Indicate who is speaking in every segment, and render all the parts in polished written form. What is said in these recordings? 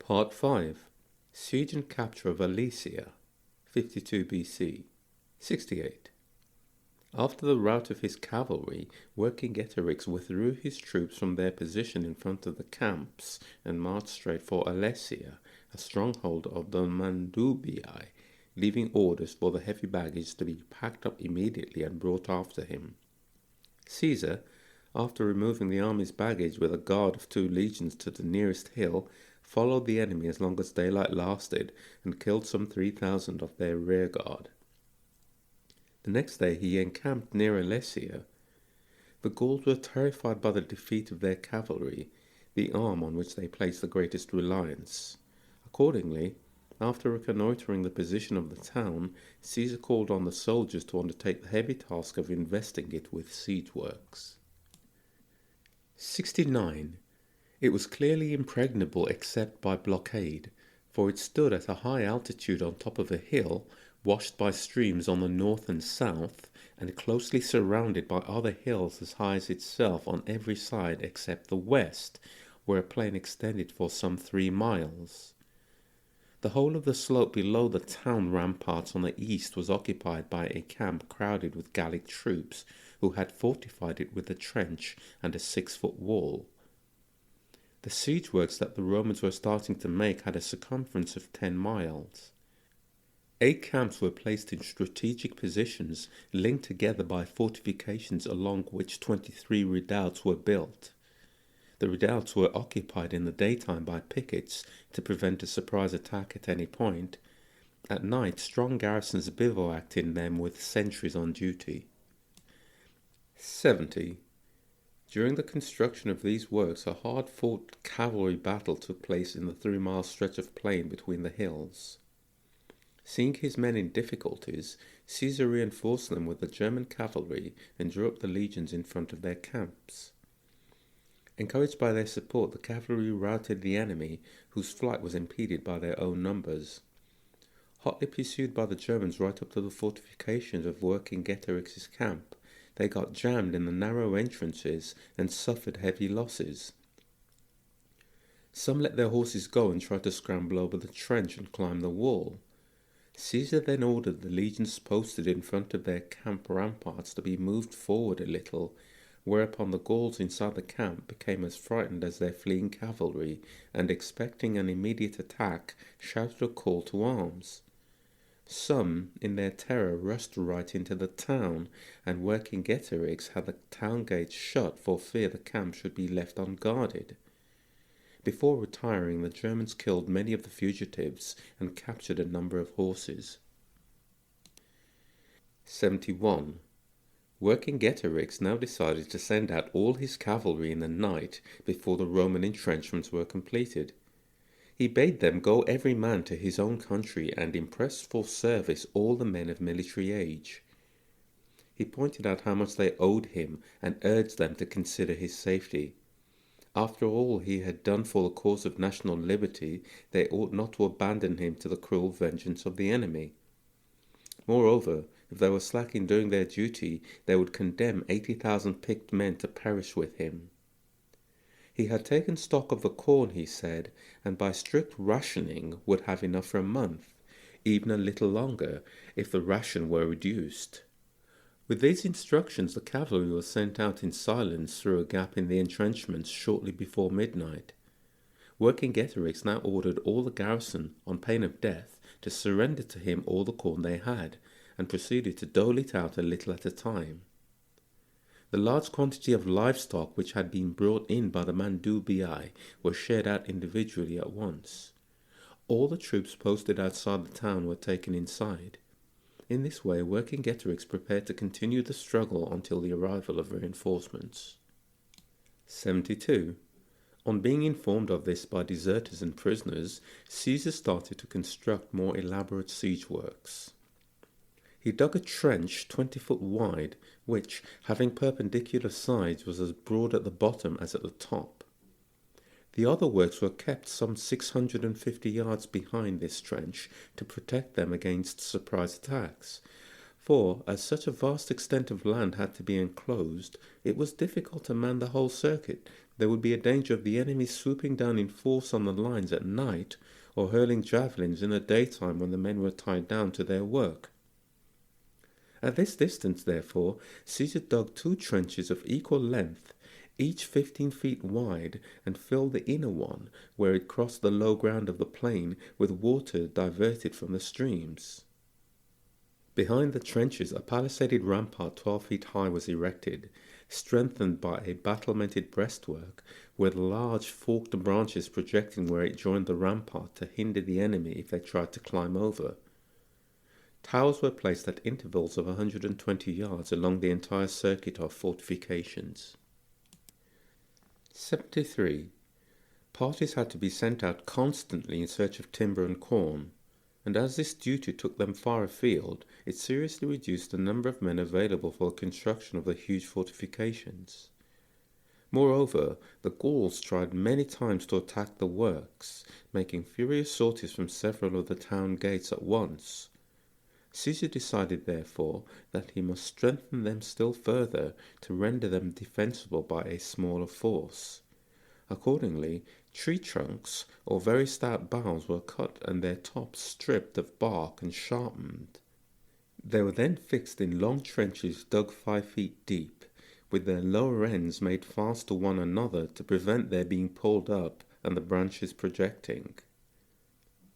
Speaker 1: Part 5. Siege and capture of Alesia, 52 BC. 68. After the rout of his cavalry, Vercingetorix withdrew his troops from their position in front of the camps and marched straight for Alesia, a stronghold of the Mandubii, leaving orders for the heavy baggage to be packed up immediately and brought after him. Caesar, after removing the army's baggage with a guard of 2 legions to the nearest hill, followed the enemy as long as daylight lasted and killed some 3,000 of their rearguard. The next day he encamped near Alesia. The Gauls were terrified by the defeat of their cavalry, the arm on which they placed the greatest reliance. Accordingly, after reconnoitring the position of the town, Caesar called on the soldiers to undertake the heavy task of investing it with siege works. 69. It was clearly impregnable except by blockade, for it stood at a high altitude on top of a hill, washed by streams on the north and south, and closely surrounded by other hills as high as itself on every side except the west, where a plain extended for some 3 miles. The whole of the slope below the town ramparts on the east was occupied by a camp crowded with Gallic troops, who had fortified it with a trench and a 6-foot wall. The siege works that the Romans were starting to make had a circumference of 10 miles. 8 camps were placed in strategic positions, linked together by fortifications along which 23 redoubts were built. The redoubts were occupied in the daytime by pickets to prevent a surprise attack at any point. At night, strong garrisons bivouacked in them with sentries on duty. 70. During the construction of these works, a hard-fought cavalry battle took place in the 3-mile stretch of plain between the hills. Seeing his men in difficulties, Caesar reinforced them with the German cavalry and drew up the legions in front of their camps. Encouraged by their support, the cavalry routed the enemy, whose flight was impeded by their own numbers. Hotly pursued by the Germans right up to the fortifications of Vercingetorix's camp, they got jammed in the narrow entrances and suffered heavy losses. Some let their horses go and tried to scramble over the trench and climb the wall. Caesar then ordered the legions posted in front of their camp ramparts to be moved forward a little, whereupon the Gauls inside the camp became as frightened as their fleeing cavalry, and expecting an immediate attack, shouted a call to arms. Some, in their terror, rushed right into the town, and Vercingetorix had the town gates shut for fear the camp should be left unguarded. Before retiring, the Germans killed many of the fugitives and captured a number of horses. 71. Vercingetorix now decided to send out all his cavalry in the night before the Roman entrenchments were completed. He bade them go every man to his own country and impress for service all the men of military age. He pointed out how much they owed him and urged them to consider his safety. After all he had done for the cause of national liberty, they ought not to abandon him to the cruel vengeance of the enemy. Moreover, if they were slack in doing their duty, they would condemn 80,000 picked men to perish with him. He had taken stock of the corn, he said, and by strict rationing would have enough for a month, even a little longer, if the ration were reduced. With these instructions, the cavalry was sent out in silence through a gap in the entrenchments shortly before midnight. Vercingetorix now ordered all the garrison, on pain of death, to surrender to him all the corn they had, and proceeded to dole it out a little at a time. The large quantity of livestock which had been brought in by the Mandubii were shared out individually at once. All the troops posted outside the town were taken inside. In this way, Vercingetorix prepared to continue the struggle until the arrival of reinforcements. 72. On being informed of this by deserters and prisoners, Caesar started to construct more elaborate siege works. He dug a trench 20 foot wide, which, having perpendicular sides, was as broad at the bottom as at the top. The other works were kept some 650 yards behind this trench to protect them against surprise attacks, for, as such a vast extent of land had to be enclosed, it was difficult to man the whole circuit. There would be a danger of the enemy swooping down in force on the lines at night, or hurling javelins in the daytime when the men were tied down to their work. At this distance, therefore, Caesar dug 2 trenches of equal length, each 15 feet wide, and filled the inner one, where it crossed the low ground of the plain, with water diverted from the streams. Behind the trenches, a palisaded rampart 12 feet high was erected, strengthened by a battlemented breastwork, with large forked branches projecting where it joined the rampart to hinder the enemy if they tried to climb over. Towers were placed at intervals of 120 yards along the entire circuit of fortifications. 73. Parties had to be sent out constantly in search of timber and corn, and as this duty took them far afield, it seriously reduced the number of men available for the construction of the huge fortifications. Moreover, the Gauls tried many times to attack the works, making furious sorties from several of the town gates at once. Caesar decided, therefore, that he must strengthen them still further to render them defensible by a smaller force. Accordingly, tree trunks or very stout boughs were cut and their tops stripped of bark and sharpened. They were then fixed in long trenches dug 5 feet deep, with their lower ends made fast to one another to prevent their being pulled up and the branches projecting.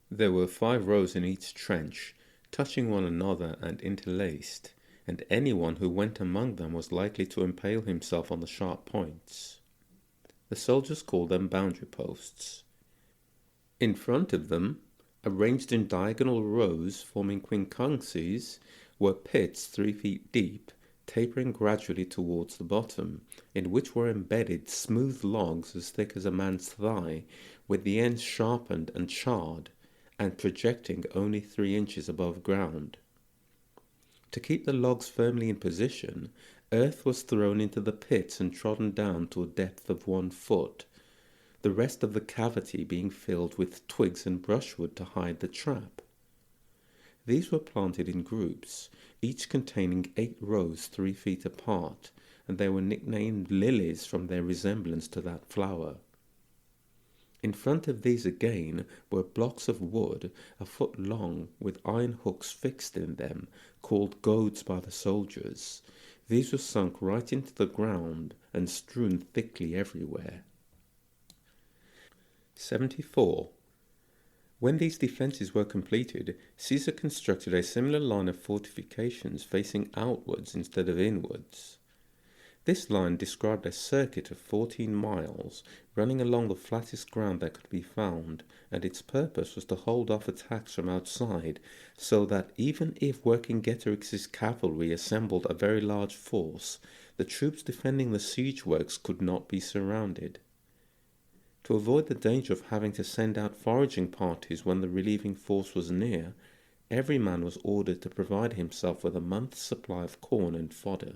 Speaker 1: There were 5 rows in each trench, touching one another and interlaced, and anyone who went among them was likely to impale himself on the sharp points. The soldiers called them boundary posts. In front of them, arranged in diagonal rows forming quincunxes, were pits 3 feet deep, tapering gradually towards the bottom, in which were embedded smooth logs as thick as a man's thigh, with the ends sharpened and charred, and projecting only 3 inches above ground. To keep the logs firmly in position, earth was thrown into the pits and trodden down to a depth of 1 foot, the rest of the cavity being filled with twigs and brushwood to hide the trap. These were planted in groups, each containing 8 rows 3 feet apart, and they were nicknamed lilies from their resemblance to that flower. In front of these again were blocks of wood 1 foot long with iron hooks fixed in them, called goads by the soldiers. These were sunk right into the ground and strewn thickly everywhere. 74. When these defences were completed, Caesar constructed a similar line of fortifications facing outwards instead of inwards. This line described a circuit of 14 miles, running along the flattest ground that could be found, and its purpose was to hold off attacks from outside, so that even if Vercingetorix's cavalry assembled a very large force, the troops defending the siege works could not be surrounded. To avoid the danger of having to send out foraging parties when the relieving force was near, every man was ordered to provide himself with a month's supply of corn and fodder.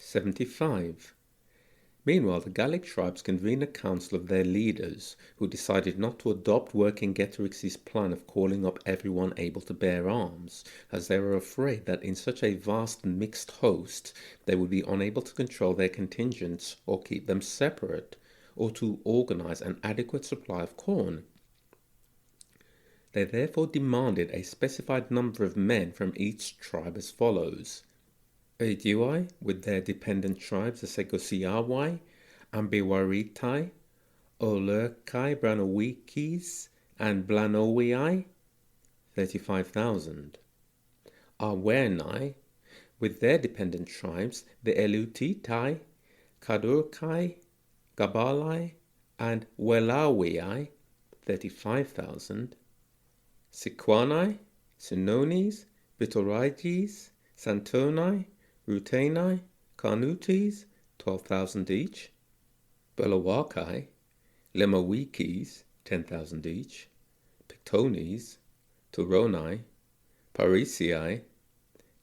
Speaker 1: 75. Meanwhile, the Gallic tribes convened a council of their leaders, who decided not to adopt Vercingetorix's plan of calling up everyone able to bear arms, as they were afraid that in such a vast and mixed host they would be unable to control their contingents or keep them separate, or to organize an adequate supply of corn. They therefore demanded a specified number of men from each tribe as follows: Aedui, with their dependent tribes, the Segosiawai, Ambiwaritai, Olurkai, Branowikis, and Blanowii, 35,000. Awernai, with their dependent tribes, the Elutitai, Kadurkai, Gabalai, and Welawii, 35,000. Siquanai, Sinones, Bitoriges, Santonai, Rutenai, Carnutes, 12,000 each. Belawakai, Lemawikis, 10,000 each. Pictones, Turonai, Parisii,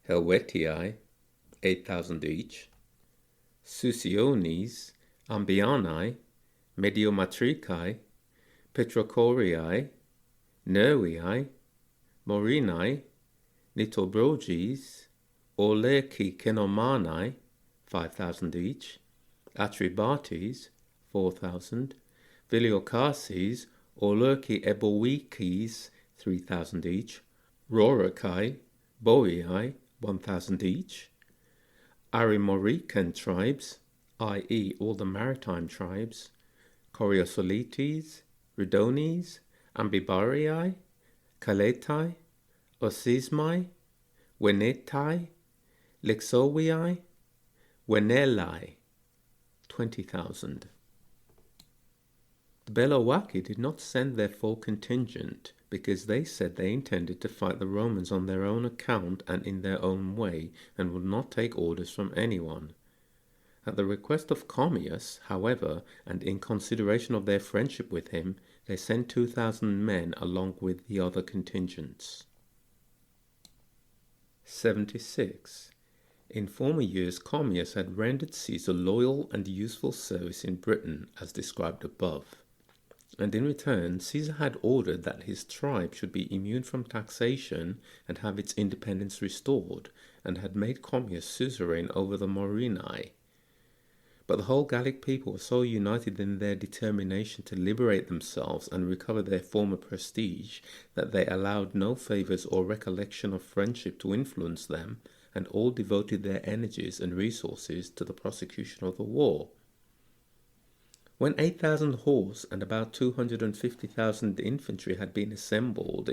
Speaker 1: Helvetii, 8,000 each. Susiones, Ambianai, Mediomatricai, Petrochorii, Nervii, Morinai, Nitobroges, Oleki Kenomanai, 5,000 each, Atribates, 4,000, Viliocases, Olurki Ebowikis, 3,000 each, Roracai, Boii, 1,000 each, Arimorican tribes, i.e. all the maritime tribes, Coriosolites, Ridones, Ambibarii, Caletai, Osismai, Wenetai, Lixowii, Wenelai, 20,000. The Belowaki did not send their full contingent because they said they intended to fight the Romans on their own account and in their own way and would not take orders from anyone. At the request of Commius, however, and in consideration of their friendship with him, they sent 2,000 men along with the other contingents. 76. In former years, Commius had rendered Caesar loyal and useful service in Britain, as described above. And in return, Caesar had ordered that his tribe should be immune from taxation and have its independence restored, and had made Commius suzerain over the Morini. But the whole Gallic people were so united in their determination to liberate themselves and recover their former prestige that they allowed no favours or recollection of friendship to influence them, and all devoted their energies and resources to the prosecution of the war. When 8,000 horse and about 250,000 infantry had been assembled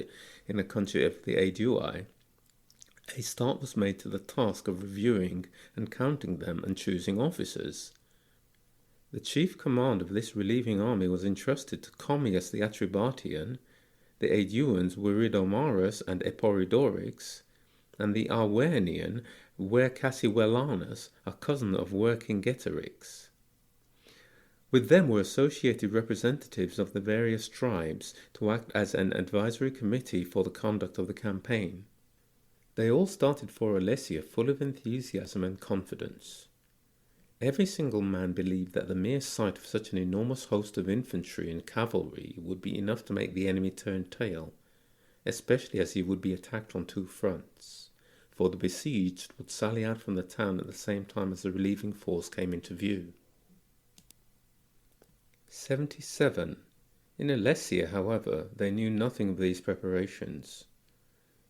Speaker 1: in the country of the Aedui, a start was made to the task of reviewing and counting them and choosing officers. The chief command of this relieving army was entrusted to Commius the Atribatian. The Aeduans were Ridomarus and Eporidorix, and the Arvernian were Cassivelanus, a cousin of Vercingetorix. With them were associated representatives of the various tribes to act as an advisory committee for the conduct of the campaign. They all started for Alesia full of enthusiasm and confidence. Every single man believed that the mere sight of such an enormous host of infantry and cavalry would be enough to make the enemy turn tail, especially as he would be attacked on two fronts, for the besieged would sally out from the town at the same time as the relieving force came into view. 77. In Alesia, however, they knew nothing of these preparations.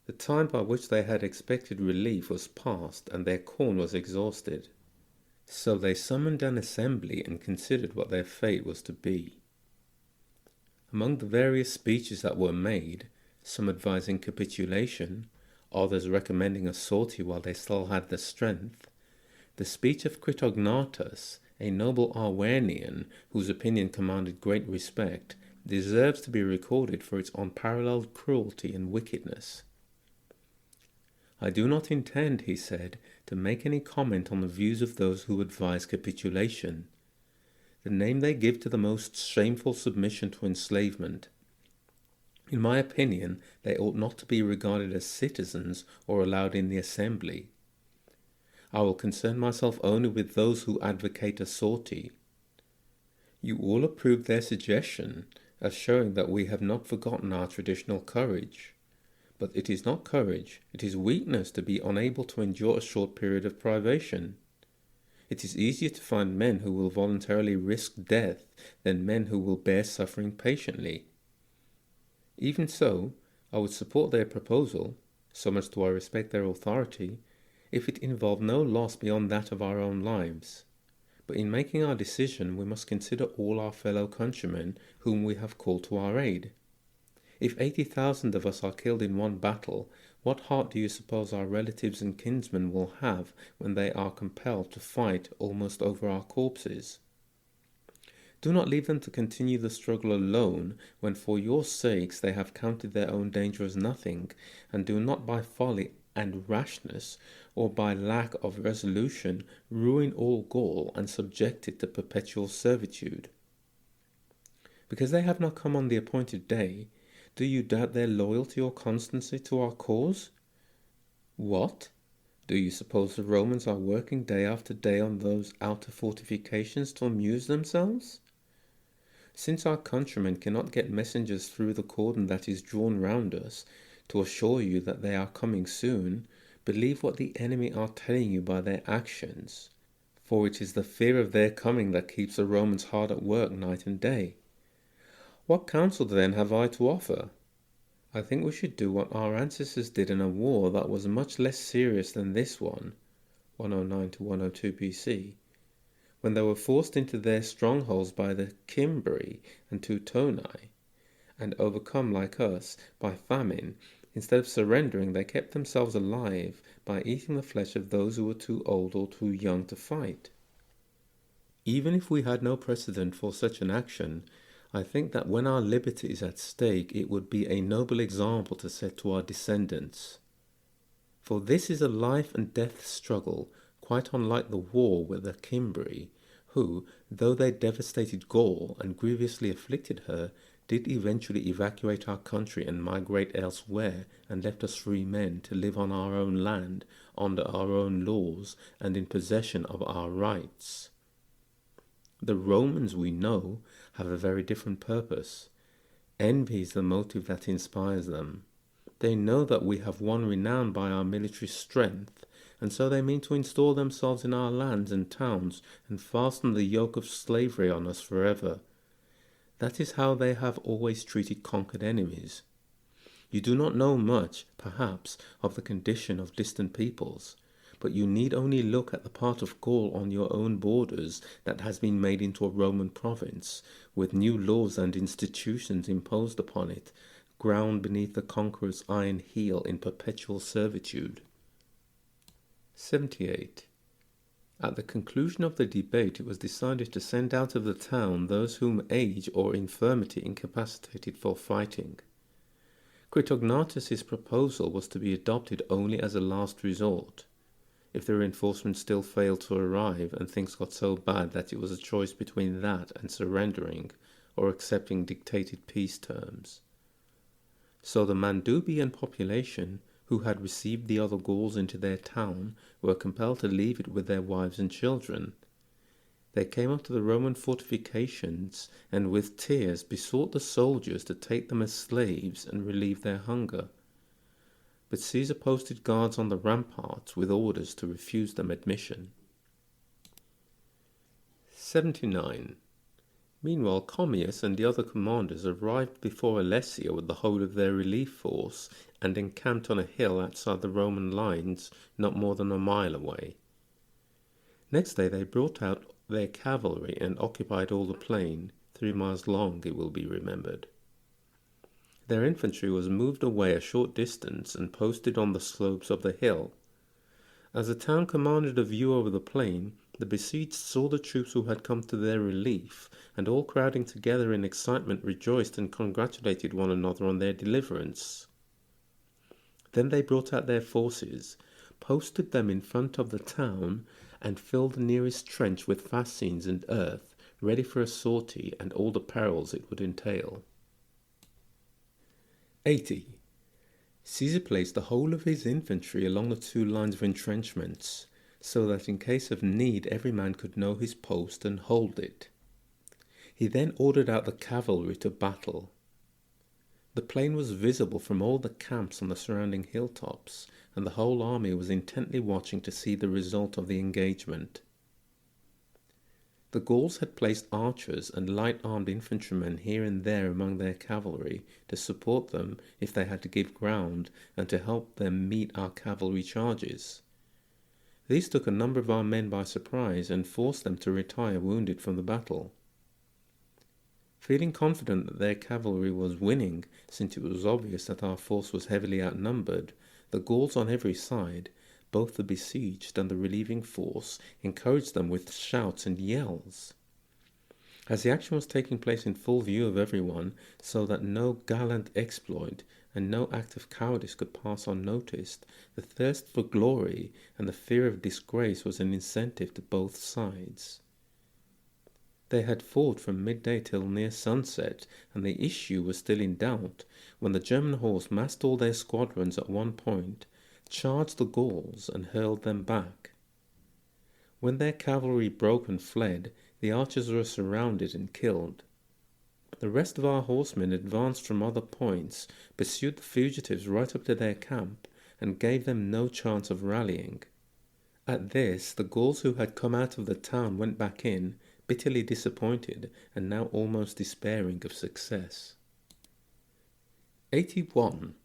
Speaker 1: The time by which they had expected relief was past, and their corn was exhausted. So they summoned an assembly and considered what their fate was to be. Among the various speeches that were made, some advising capitulation, others recommending a sortie while they still had the strength, the speech of Critognatus, a noble Arvernian whose opinion commanded great respect, deserves to be recorded for its unparalleled cruelty and wickedness. I do not intend, he said, to make any comment on the views of those who advise capitulation. The name they give to the most shameful submission to enslavement. In my opinion, they ought not to be regarded as citizens or allowed in the assembly. I will concern myself only with those who advocate a sortie. You all approve their suggestion as showing that we have not forgotten our traditional courage. But it is not courage, it is weakness to be unable to endure a short period of privation. It is easier to find men who will voluntarily risk death than men who will bear suffering patiently. Even so, I would support their proposal, so much do I respect their authority, if it involved no loss beyond that of our own lives. But in making our decision, we must consider all our fellow countrymen whom we have called to our aid. If 80,000 of us are killed in one battle, what heart do you suppose our relatives and kinsmen will have when they are compelled to fight almost over our corpses? Do not leave them to continue the struggle alone, when for your sakes they have counted their own danger as nothing, and do not by folly and rashness, or by lack of resolution, ruin all Gaul and subject it to perpetual servitude. Because they have not come on the appointed day, do you doubt their loyalty or constancy to our cause? What? Do you suppose the Romans are working day after day on those outer fortifications to amuse themselves? Since our countrymen cannot get messengers through the cordon that is drawn round us, to assure you that they are coming soon, believe what the enemy are telling you by their actions, for it is the fear of their coming that keeps the Romans hard at work night and day. What counsel then have I to offer? I think we should do what our ancestors did in a war that was much less serious than this one, 109 to 102 BC, when they were forced into their strongholds by the Cimbri and Teutoni, and overcome like us by famine. Instead of surrendering, they kept themselves alive by eating the flesh of those who were too old or too young to fight. Even if we had no precedent for such an action, I think that when our liberty is at stake, it would be a noble example to set to our descendants. For this is a life and death struggle, quite unlike the war with the Cimbri, who, though they devastated Gaul and grievously afflicted her, did eventually evacuate our country and migrate elsewhere, and left us free men to live on our own land, under our own laws, and in possession of our rights. The Romans, we know, have a very different purpose. Envy is the motive that inspires them. They know that we have won renown by our military strength, and so they mean to install themselves in our lands and towns and fasten the yoke of slavery on us forever. That is how they have always treated conquered enemies. You do not know much, perhaps, of the condition of distant peoples, but you need only look at the part of Gaul on your own borders that has been made into a Roman province, with new laws and institutions imposed upon it, ground beneath the conqueror's iron heel in perpetual servitude. 78. At the conclusion of the debate, it was decided to send out of the town those whom age or infirmity incapacitated for fighting. Critognatus's proposal was to be adopted only as a last resort, if the reinforcements still failed to arrive and things got so bad that it was a choice between that and surrendering or accepting dictated peace terms. So the Mandubian population, who had received the other Gauls into their town, were compelled to leave it with their wives and children. They came up to the Roman fortifications and with tears besought the soldiers to take them as slaves and relieve their hunger. But Caesar posted guards on the ramparts with orders to refuse them admission. 79. Meanwhile, Commius and the other commanders arrived before Alesia with the whole of their relief force and encamped on a hill outside the Roman lines not more than a mile away. Next day they brought out their cavalry and occupied all the plain, 3 miles long, it will be remembered. Their infantry was moved away a short distance and posted on the slopes of the hill. As the town commanded a view over the plain, the besieged saw the troops who had come to their relief, and all crowding together in excitement rejoiced and congratulated one another on their deliverance. Then they brought out their forces, posted them in front of the town, and filled the nearest trench with fascines and earth, ready for a sortie and all the perils it would entail. 80. Caesar placed the whole of his infantry along the 2 lines of entrenchments, so that in case of need every man could know his post and hold it. He then ordered out the cavalry to battle. The plain was visible from all the camps on the surrounding hilltops, and the whole army was intently watching to see the result of the engagement. The Gauls had placed archers and light-armed infantrymen here and there among their cavalry to support them if they had to give ground and to help them meet our cavalry charges. These took a number of our men by surprise and forced them to retire wounded from the battle. Feeling confident that their cavalry was winning, since it was obvious that our force was heavily outnumbered, the Gauls on every side, both the besieged and the relieving force, encouraged them with shouts and yells. As the action was taking place in full view of everyone, so that no gallant exploit and no act of cowardice could pass unnoticed, the thirst for glory and the fear of disgrace was an incentive to both sides. They had fought from midday till near sunset, and the issue was still in doubt, when the German horse massed all their squadrons at one point, charged the Gauls and hurled them back. When their cavalry broke and fled, the archers were surrounded and killed. The rest of our horsemen advanced from other points, pursued the fugitives right up to their camp, and gave them no chance of rallying. At this, the Gauls who had come out of the town went back in, bitterly disappointed and now almost despairing of success. 81.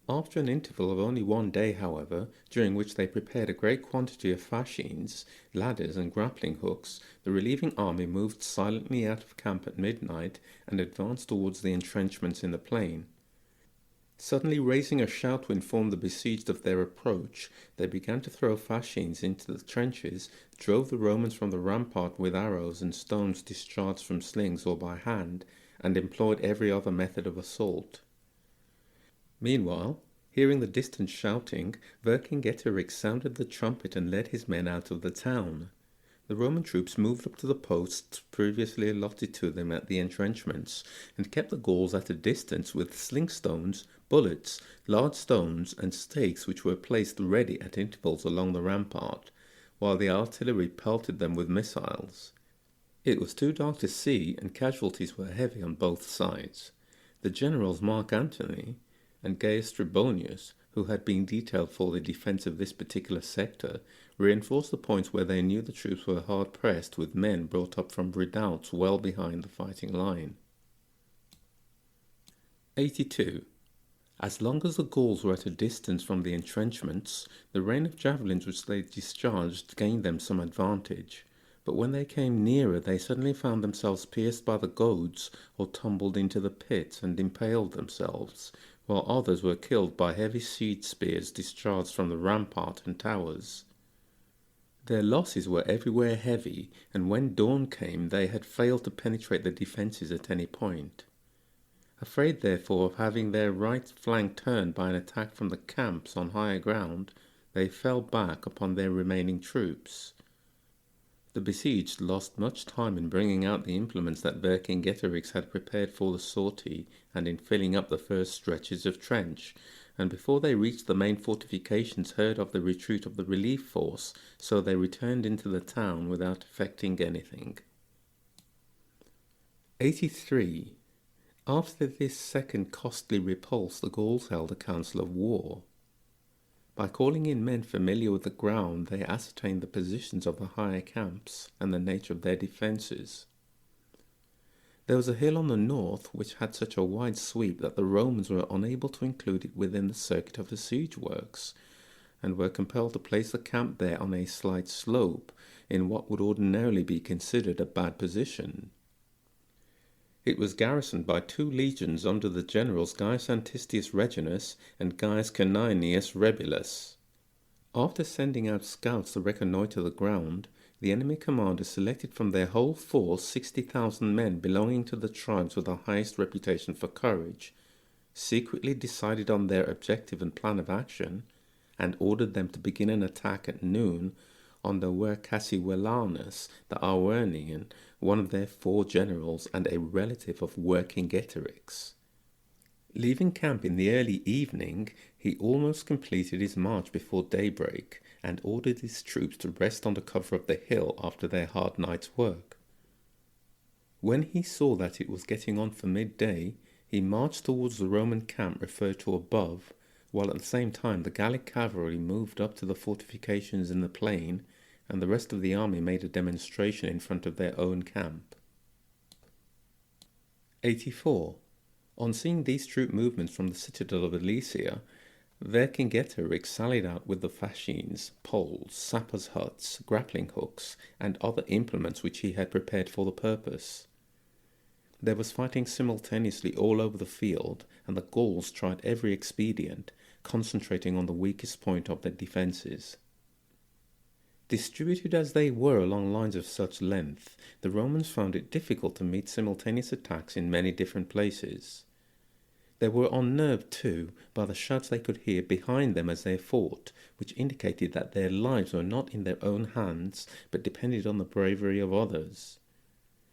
Speaker 1: After an interval of only 1 day, however, during which they prepared a great quantity of fascines, ladders, and grappling hooks, the relieving army moved silently out of camp at midnight and advanced towards the entrenchments in the plain. Suddenly raising a shout to inform the besieged of their approach, they began to throw fascines into the trenches, drove the Romans from the rampart with arrows and stones discharged from slings or by hand, and employed every other method of assault. Meanwhile, hearing the distant shouting, Vercingetorix sounded the trumpet and led his men out of the town. The Roman troops moved up to the posts previously allotted to them at the entrenchments, and kept the Gauls at a distance with sling stones, bullets, large stones, and stakes which were placed ready at intervals along the rampart, while the artillery pelted them with missiles. It was too dark to see, and casualties were heavy on both sides. The generals Mark Antony and Gaius Trebonius, who had been detailed for the defence of this particular sector, reinforced the points where they knew the troops were hard pressed with men brought up from redoubts well behind the fighting line. 82. As long as the Gauls were at a distance from the entrenchments, the rain of javelins which they discharged gained them some advantage, but when they came nearer they suddenly found themselves pierced by the goads or tumbled into the pits and impaled themselves, while others were killed by heavy siege spears discharged from the rampart and towers. Their losses were everywhere heavy, and when dawn came they had failed to penetrate the defences at any point. Afraid therefore of having their right flank turned by an attack from the camps on higher ground, they fell back upon their remaining troops. The besieged lost much time in bringing out the implements that Vercingetorix had prepared for the sortie and in filling up the first stretches of trench, and before they reached the main fortifications heard of the retreat of the relief force, so they returned into the town without effecting anything. 83. After this second costly repulse, the Gauls held a council of war. By calling in men familiar with the ground, they ascertained the positions of the higher camps and the nature of their defences. There was a hill on the north which had such a wide sweep that the Romans were unable to include it within the circuit of the siege works, and were compelled to place the camp there on a slight slope, in what would ordinarily be considered a bad position. It was garrisoned by 2 legions under the generals Gaius Antistius Reginus and Gaius Caninius Rebillus. After sending out scouts to reconnoitre the ground, the enemy commanders selected from their whole force 60,000 men belonging to the tribes with the highest reputation for courage, secretly decided on their objective and plan of action, and ordered them to begin an attack at noon under Vercassivellaunus the Arvernian, one of their 4 generals and a relative of Vercingetorix. Leaving camp in the early evening, he almost completed his march before daybreak, and ordered his troops to rest on the cover of the hill after their hard night's work. When he saw that it was getting on for midday, he marched towards the Roman camp referred to above, while at the same time the Gallic cavalry moved up to the fortifications in the plain, and the rest of the army made a demonstration in front of their own camp. 84. On seeing these troop movements from the citadel of Alesia, Vercingetorix sallied out with the fascines, poles, sappers' huts, grappling hooks, and other implements which he had prepared for the purpose. There was fighting simultaneously all over the field, and the Gauls tried every expedient, concentrating on the weakest point of their defences. Distributed as they were along lines of such length, the Romans found it difficult to meet simultaneous attacks in many different places. They were unnerved, too, by the shouts they could hear behind them as they fought, which indicated that their lives were not in their own hands, but depended on the bravery of others.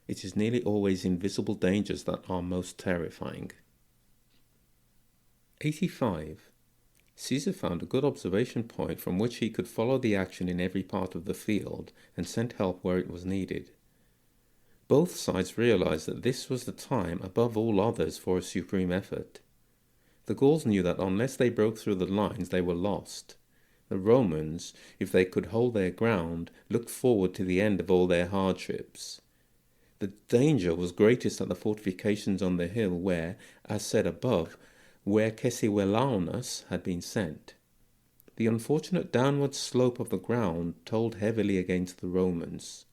Speaker 1: It is nearly always invisible dangers that are most terrifying. 85. Caesar found a good observation point from which he could follow the action in every part of the field, and sent help where it was needed. Both sides realized that this was the time above all others for a supreme effort. The Gauls knew that unless they broke through the lines, they were lost. The Romans, if they could hold their ground, looked forward to the end of all their hardships. The danger was greatest at the fortifications on the hill where, as said above, where Caesivellaunus had been sent. The unfortunate downward slope of the ground told heavily against the Romans.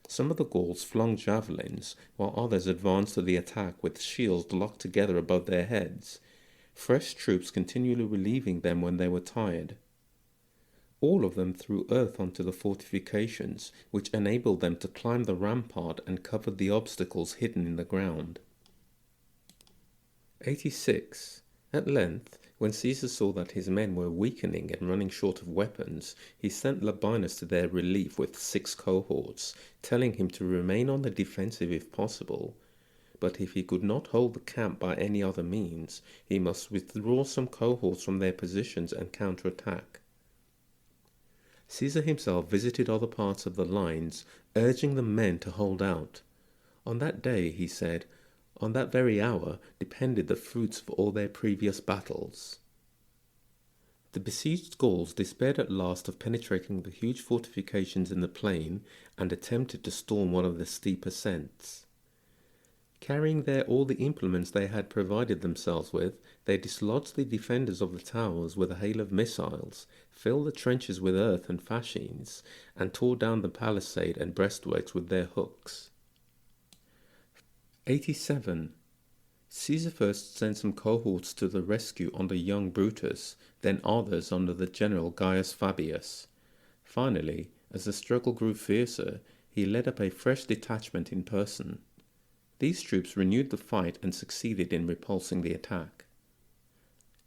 Speaker 1: Some of the Gauls flung javelins, while others advanced to the attack with shields locked together above their heads, fresh troops continually relieving them when they were tired. All of them threw earth onto the fortifications, which enabled them to climb the rampart and covered the obstacles hidden in the ground. 86. At length, when Caesar saw that his men were weakening and running short of weapons, he sent Labienus to their relief with 6 cohorts, telling him to remain on the defensive if possible, but if he could not hold the camp by any other means, he must withdraw some cohorts from their positions and counterattack. Caesar himself visited other parts of the lines, urging the men to hold out. On that day, he said, on that very hour depended the fruits of all their previous battles. The besieged Gauls despaired at last of penetrating the huge fortifications in the plain and attempted to storm one of the steep ascents. Carrying there all the implements they had provided themselves with, they dislodged the defenders of the towers with a hail of missiles, filled the trenches with earth and fascines, and tore down the palisade and breastworks with their hooks. 87. Caesar first sent some cohorts to the rescue under young Brutus, then others under the general Gaius Fabius. Finally, as the struggle grew fiercer, he led up a fresh detachment in person. These troops renewed the fight and succeeded in repulsing the attack.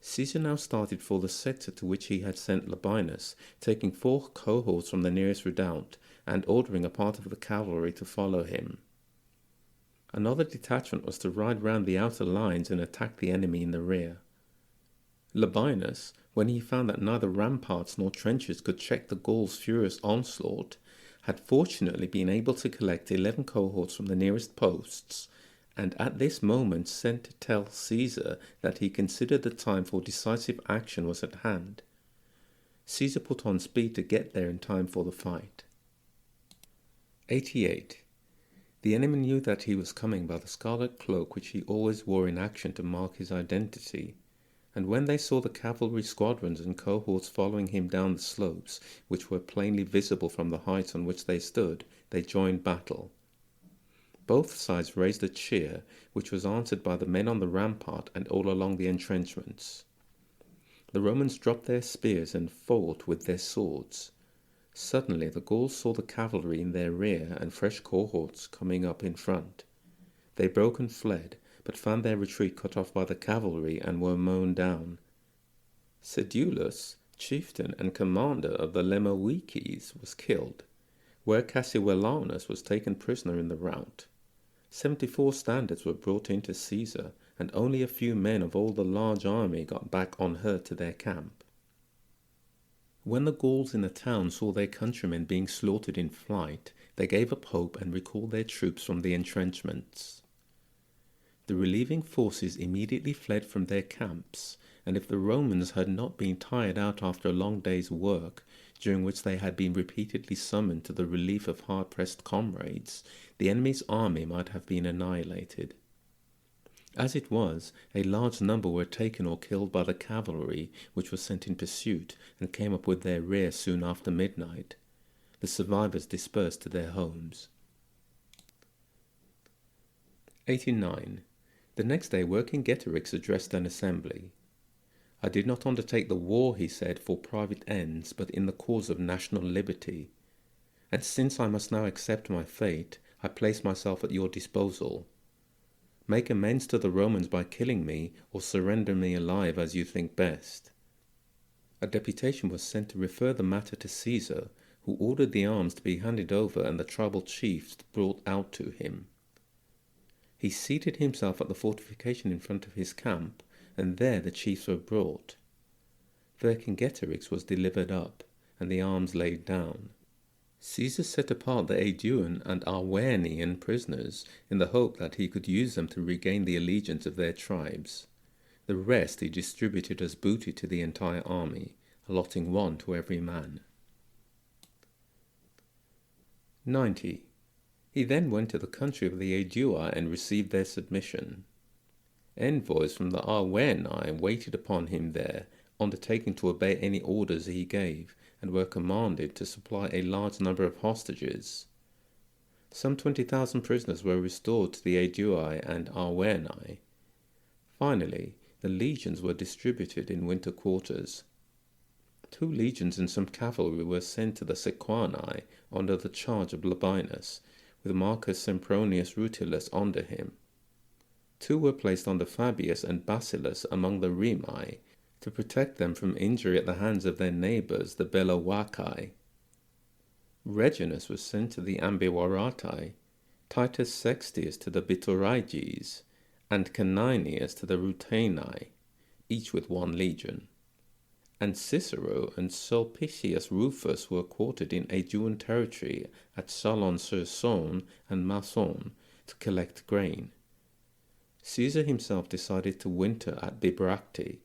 Speaker 1: Caesar now started for the sector to which he had sent Labienus, taking 4 cohorts from the nearest redoubt and ordering a part of the cavalry to follow him. Another detachment was to ride round the outer lines and attack the enemy in the rear. Labienus, when he found that neither ramparts nor trenches could check the Gauls' furious onslaught, had fortunately been able to collect 11 cohorts from the nearest posts, and at this moment sent to tell Caesar that he considered the time for decisive action was at hand. Caesar put on speed to get there in time for the fight. 88. The enemy knew that he was coming by the scarlet cloak which he always wore in action to mark his identity, and when they saw the cavalry squadrons and cohorts following him down the slopes, which were plainly visible from the heights on which they stood, they joined battle. Both sides raised a cheer, which was answered by the men on the rampart and all along the entrenchments. The Romans dropped their spears and fought with their swords. Suddenly the Gauls saw the cavalry in their rear and fresh cohorts coming up in front. They broke and fled, but found their retreat cut off by the cavalry and were mown down. Sedulus, chieftain and commander of the Lemowices, was killed, where Caesivellaunus was taken prisoner in the rout. 74 standards were brought in to Caesar, and only a few men of all the large army got back unhurt to their camp. When the Gauls in the town saw their countrymen being slaughtered in flight, they gave up hope and recalled their troops from the entrenchments. The relieving forces immediately fled from their camps, and if the Romans had not been tired out after a long day's work, during which they had been repeatedly summoned to the relief of hard-pressed comrades, the enemy's army might have been annihilated. As it was, a large number were taken or killed by the cavalry, which was sent in pursuit, and came up with their rear soon after midnight. The survivors dispersed to their homes. 89. The next day Vercingetorix addressed an assembly. I did not undertake the war, he said, for private ends, but in the cause of national liberty. And since I must now accept my fate, I place myself at your disposal. Make amends to the Romans by killing me, or surrender me alive as you think best. A deputation was sent to refer the matter to Caesar, who ordered the arms to be handed over and the tribal chiefs brought out to him. He seated himself at the fortification in front of his camp, and there the chiefs were brought. Vercingetorix was delivered up, and the arms laid down. Caesar set apart the Aeduan and Arvernian prisoners in the hope that he could use them to regain the allegiance of their tribes. The rest he distributed as booty to the entire army, allotting one to every man. 90. He then went to the country of the Aedui and received their submission. Envoys from the Arverni waited upon him there, undertaking to obey any orders he gave, and were commanded to supply a large number of hostages. Some 20,000 prisoners were restored to the Aedui and Arverni. Finally, the legions were distributed in winter quarters. 2 legions and some cavalry were sent to the Sequani under the charge of Labienus, with Marcus Sempronius Rutilius under him. 2 were placed under Fabius and Basileus among the Remi, to protect them from injury at the hands of their neighbours, the Bellovaci. Reginus was sent to the Ambiorati, Titus Sextius to the Bituriges, and Caninius to the Ruteni, each with 1 legion. And Cicero and Sulpicius Rufus were quartered in Aeduan territory at Chalon-sur-Saône and Macon to collect grain. Caesar himself decided to winter at Bibracte.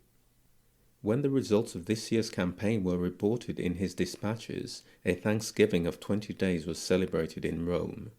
Speaker 1: When the results of this year's campaign were reported in his dispatches, a thanksgiving of 20 days was celebrated in Rome.